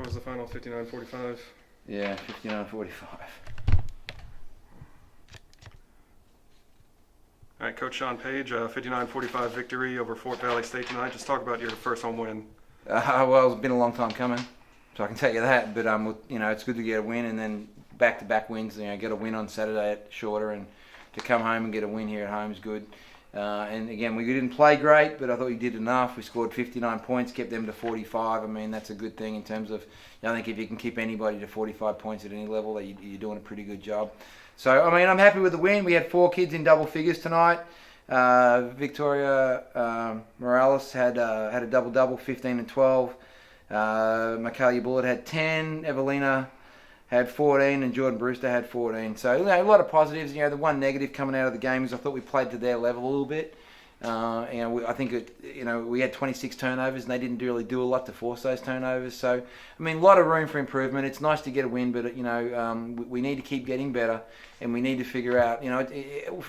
What was the final? 59-45? Yeah, 59-45. All right, Coach Sean Page, 59-45 victory over Fort Valley State tonight. Just talk about your first home win. Well, it's been a long time coming, so I can tell you that. But it's good to get a win, and then back-to-back wins. Get a win on Saturday at Shorter, and to come home and get a win here at home is good. And again, we didn't play great, but I thought we did enough. We scored 59 points, kept them to 45. I mean, that's a good thing in terms of, I think if you can keep anybody to 45 points at any level, you're doing a pretty good job. So, I mean, I'm happy with the win. We had 4 kids in double figures tonight. Victoria Morales had a double-double, 15 and 12. Michaelia Bullitt had 10. Evelina had 14, and Jordan Brewster had 14. So, a lot of positives. The one negative coming out of the game is I thought we played to their level a little bit. I think we had 26 turnovers, and they didn't really do a lot to force those turnovers. So, I mean, a lot of room for improvement. It's nice to get a win, but we need to keep getting better, and we need to figure out.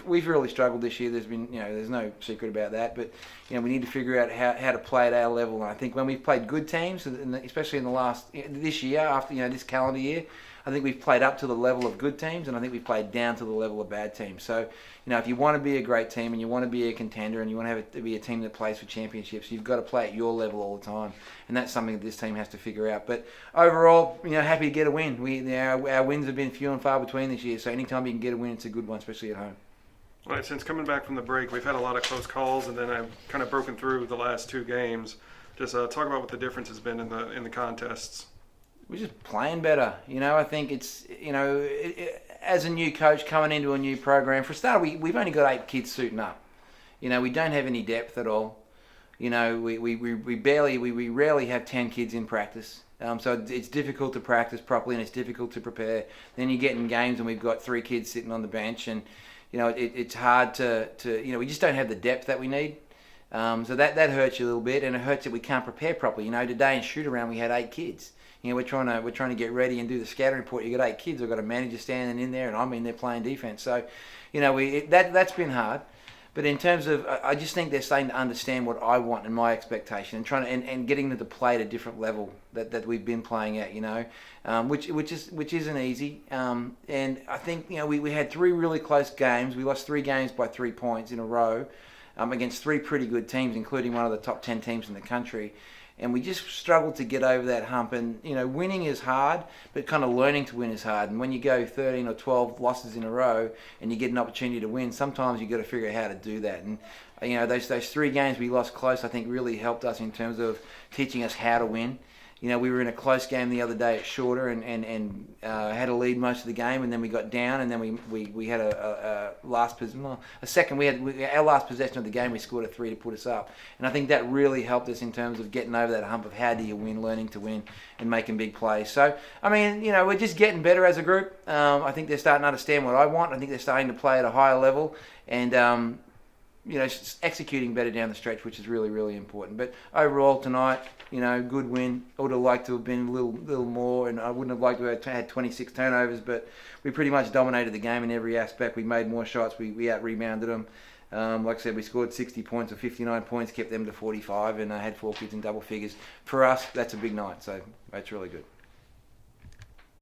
We've really struggled this year. There's been, there's no secret about that. But we need to figure out how to play at our level. And I think when we've played good teams, especially in this year, after this calendar year, I think we've played up to the level of good teams, and I think we've played down to the level of bad teams. So, if you want to be a great team and you want to be a contender and you want to be a team that plays for championships, you've got to play at your level all the time, and that's something that this team has to figure out. But overall, happy to get a win. Our wins have been few and far between this year, so anytime you can get a win, it's a good one, especially at home. All right, since coming back from the break, we've had a lot of close calls, and then I've kind of broken through the last 2 games. Just talk about what the difference has been in the contests. We're just playing better. I think it's, as a new coach coming into a new program, for a start, we've only got 8 kids suiting up. We don't have any depth at all. We rarely have 10 kids in practice. So it's difficult to practice properly, and it's difficult to prepare. Then you get in games and we've got 3 kids sitting on the bench, and, it's hard to we just don't have the depth that we need. So that hurts you a little bit, and it hurts that we can't prepare properly. Today in shoot around we had 8 kids. We're trying to get ready and do the scouting report. You got 8 kids. I've got a manager standing in there, and I'm in there playing defense. So, that's been hard. But in terms of, I just think they're starting to understand what I want and my expectation, and and getting them to play at a different level that we've been playing at. Which isn't easy. And I think we had 3 really close games. We lost 3 games by 3 points in a row, against 3 pretty good teams, including one of the top 10 teams in the country. And we just struggled to get over that hump. And, winning is hard, but kind of learning to win is hard. And when you go 13 or 12 losses in a row and you get an opportunity to win, sometimes you've got to figure out how to do that. And, those 3 games we lost close, I think, really helped us in terms of teaching us how to win. We were in a close game the other day at Shorter and had a lead most of the game, and then we got down, and then we had our last possession of the game. We scored a 3 to put us up, and I think that really helped us in terms of getting over that hump of how do you win, learning to win, and making big plays. So I mean, we're just getting better as a group. I think they're starting to understand what I want. I think they're starting to play at a higher level, and executing better down the stretch, which is really, really important. But overall tonight, good win. I would have liked to have been a little more, and I wouldn't have liked to have had 26 turnovers, but we pretty much dominated the game in every aspect. We made more shots. We out-rebounded them. Like I said, we scored 60 points or 59 points, kept them to 45, and had 4 kids in double figures. For us, that's a big night, so that's really good.